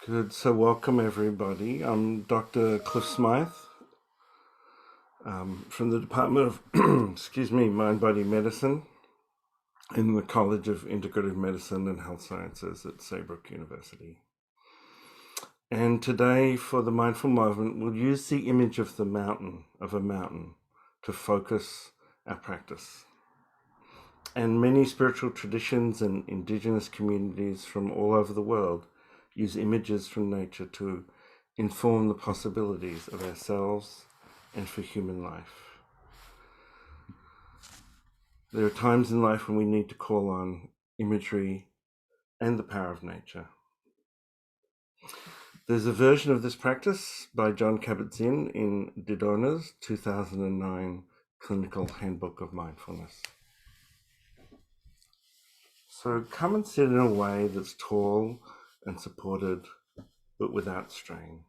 Good, so welcome everybody. I'm Dr. Cliff Smyth from the Department of Mind Body Medicine in the College of Integrative Medicine and Health Sciences at Saybrook University. And today for the mindful movement, we'll use the image of a mountain, to focus our practice. And many spiritual traditions and indigenous communities from all over the world use images from nature to inform the possibilities of ourselves and for human life. There are times in life when we need to call on imagery and the power of nature. There's a version of this practice by John Kabat-Zinn in Didona's 2009 Clinical Handbook of Mindfulness. So come and sit in a way that's tall and supported, but without strain.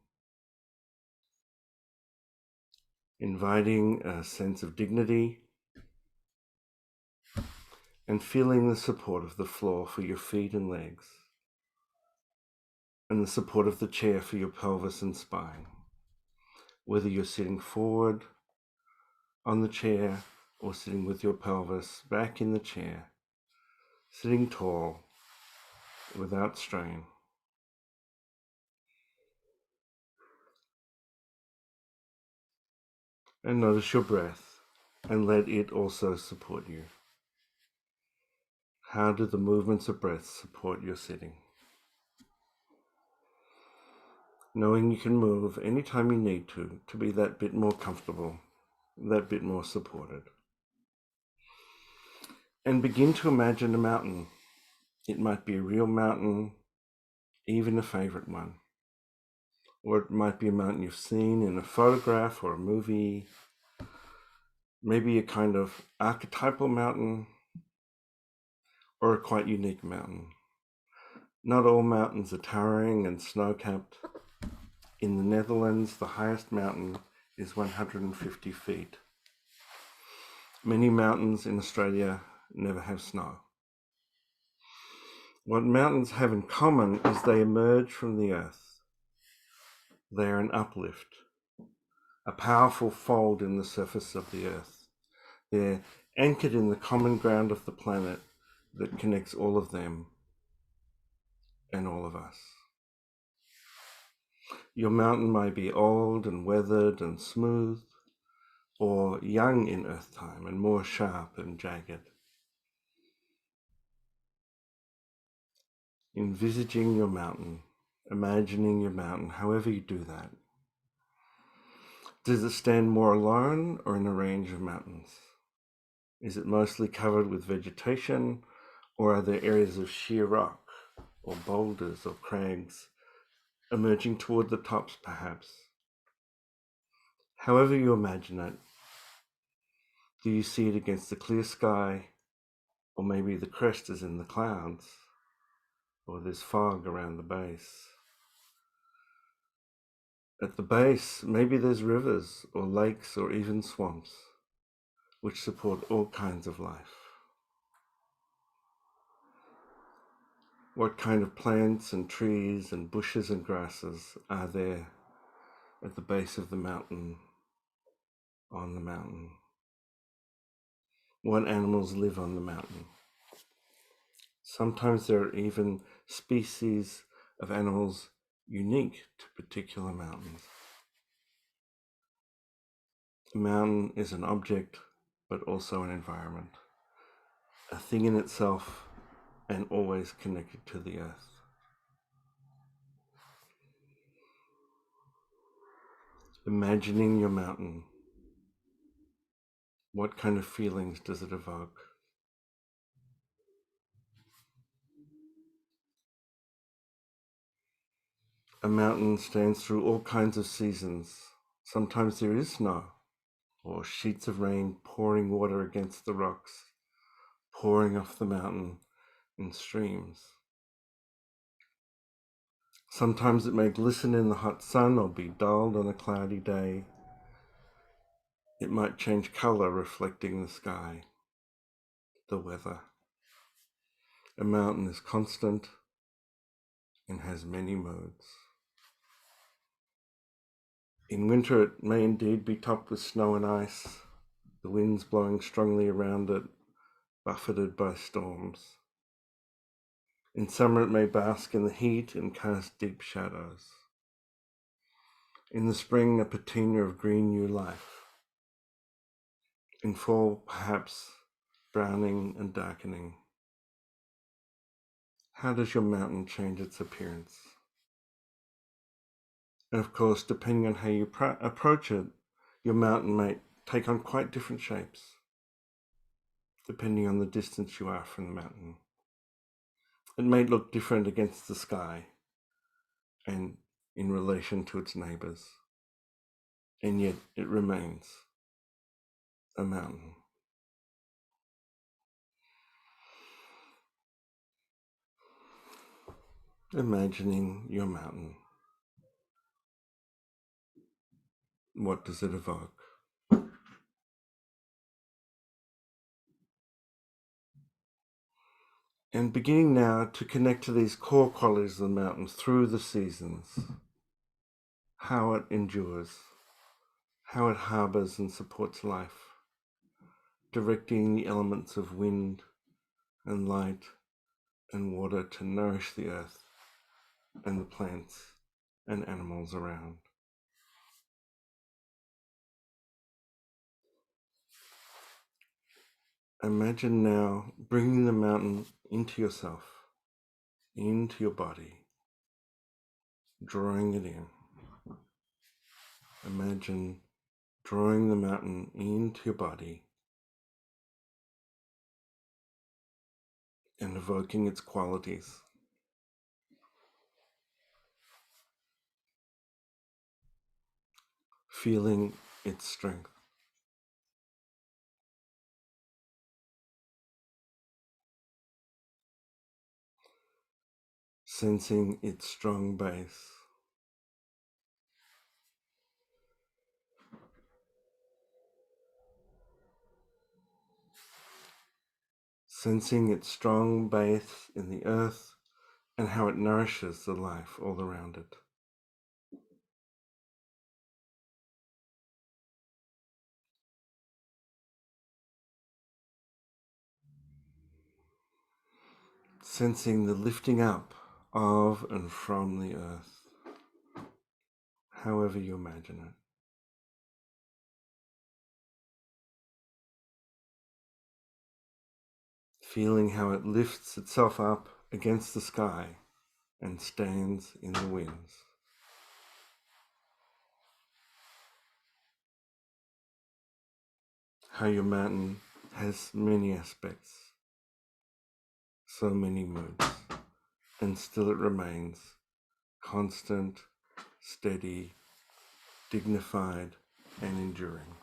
Inviting a sense of dignity and feeling the support of the floor for your feet and legs, and the support of the chair for your pelvis and spine, whether you're sitting forward on the chair or sitting with your pelvis back in the chair, sitting tall without strain. And notice your breath and let it also support you. How do the movements of breath support your sitting? Knowing you can move anytime you need to be that bit more comfortable, that bit more supported. And begin to imagine a mountain. It might be a real mountain, even a favorite one. Or it might be a mountain you've seen in a photograph or a movie. Maybe a kind of archetypal mountain or a quite unique mountain. Not all mountains are towering and snow-capped. In the Netherlands, the highest mountain is 150 feet. Many mountains in Australia never have snow. What mountains have in common is they emerge from the earth. They are an uplift, a powerful fold in the surface of the earth. They're anchored in the common ground of the planet that connects all of them and all of us. Your mountain might be old and weathered and smooth, or young in earth time and more sharp and jagged. Envisaging your mountain, imagining your mountain, however you do that. Does it stand more alone or in a range of mountains? Is it mostly covered with vegetation, or are there areas of sheer rock or boulders or crags emerging toward the tops perhaps? However you imagine it, do you see it against the clear sky, or maybe the crest is in the clouds, or there's fog around the base? At the base, maybe there's rivers or lakes or even swamps, which support all kinds of life. What kind of plants and trees and bushes and grasses are there at the base of the mountain, on the mountain? What animals live on the mountain? Sometimes there are even species of animals unique to particular mountains. A mountain is an object, but also an environment, a thing in itself and always connected to the earth. Imagining your mountain, what kind of feelings does it evoke? A mountain stands through all kinds of seasons. Sometimes there is snow, or sheets of rain pouring water against the rocks, pouring off the mountain in streams. Sometimes it may glisten in the hot sun or be dulled on a cloudy day. It might change color, reflecting the sky, the weather. A mountain is constant and has many moods. In winter it may indeed be topped with snow and ice, the winds blowing strongly around it, buffeted by storms. In summer it may bask in the heat and cast deep shadows. In the spring a patina of green new life. In fall perhaps browning and darkening. How does your mountain change its appearance? And of course, depending on how you approach it, your mountain may take on quite different shapes, depending on the distance you are from the mountain. It may look different against the sky and in relation to its neighbours, and yet it remains a mountain. Imagining your mountain. What does it evoke? And beginning now to connect to these core qualities of the mountain through the seasons, how it endures, how it harbours and supports life, directing the elements of wind and light and water to nourish the earth and the plants and animals around. Imagine now bringing the mountain into yourself, into your body, drawing it in. Imagine drawing the mountain into your body and evoking its qualities. Feeling its strength. Sensing its strong base. Sensing its strong base in the earth and how it nourishes the life all around it. Sensing the lifting up of and from the earth, however you imagine it. Feeling how it lifts itself up against the sky and stands in the winds. How your mountain has many aspects, so many moods, and still it remains constant, steady, dignified, and enduring.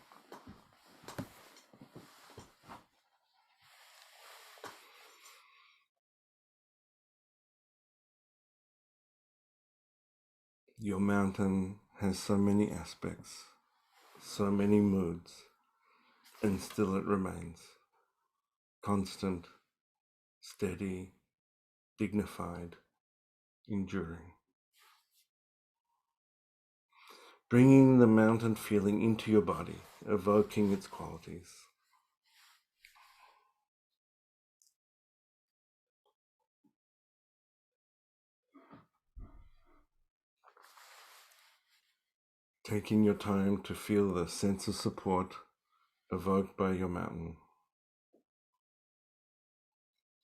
Your mountain has so many aspects, so many moods, and still it remains constant, steady, dignified, enduring. Bringing the mountain feeling into your body, evoking its qualities. Taking your time to feel the sense of support evoked by your mountain.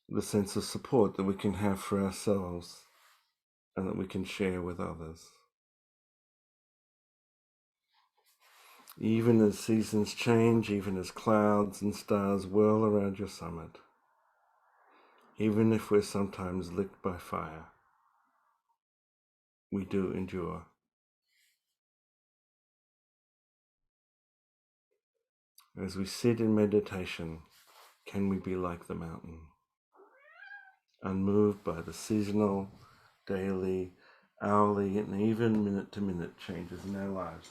The sense of support that we can have for ourselves and that we can share with others. Even as seasons change, even as clouds and stars whirl around your summit, even if we're sometimes licked by fire, we do endure. As we sit in meditation, can we be like the mountain, unmoved by the seasonal, daily, hourly, and even minute-to-minute changes in our lives?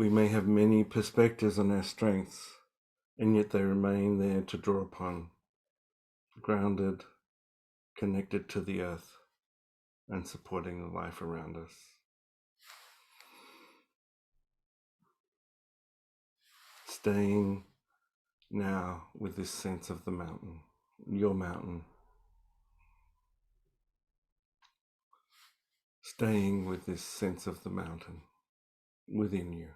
We may have many perspectives on our strengths, and yet they remain there to draw upon, grounded, connected to the earth, and supporting the life around us. Staying now with this sense of the mountain, your mountain. Staying with this sense of the mountain within you.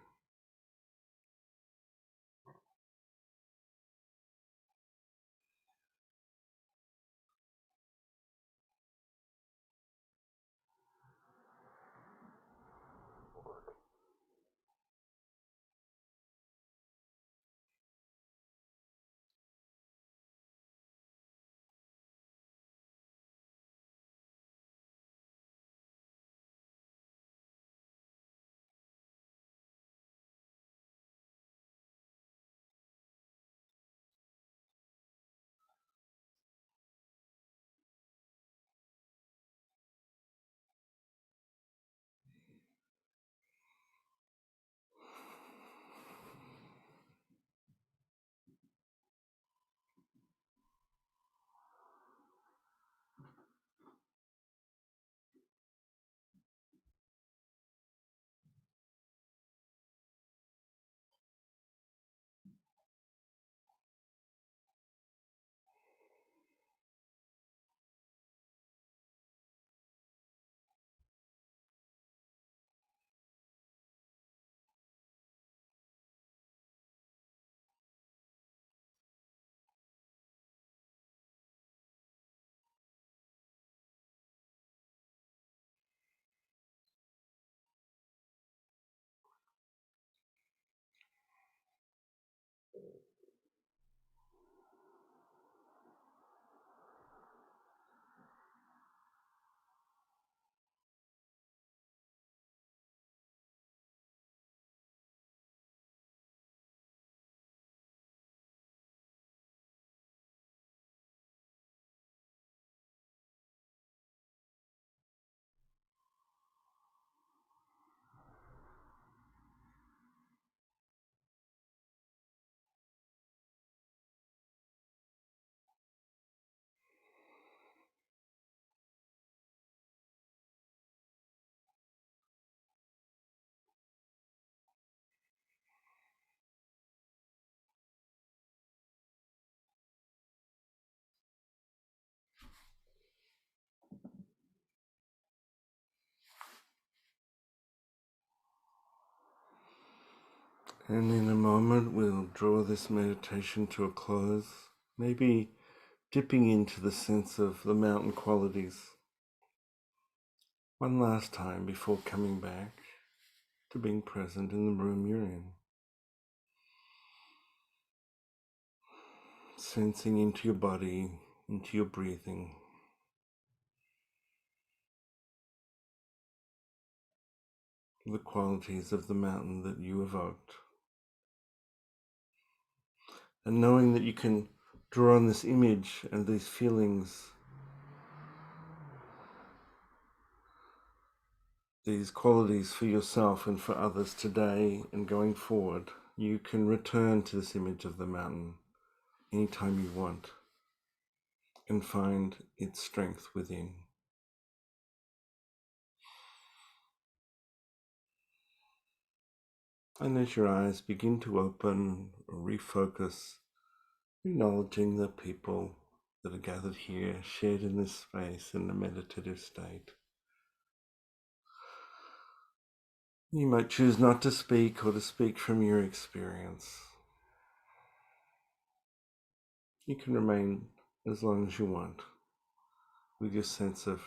And in a moment, we'll draw this meditation to a close, maybe dipping into the sense of the mountain qualities one last time before coming back to being present in the room you're in. Sensing into your body, into your breathing. The qualities of the mountain that you evoked. And knowing that you can draw on this image and these feelings, these qualities for yourself and for others today and going forward, you can return to this image of the mountain anytime you want and find its strength within. And as your eyes begin to open or refocus, acknowledging the people that are gathered here, shared in this space in a meditative state. You might choose not to speak or to speak from your experience. You can remain as long as you want with your sense of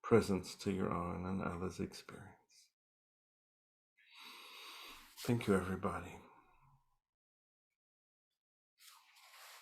presence to your own and others' experience. Thank you, everybody.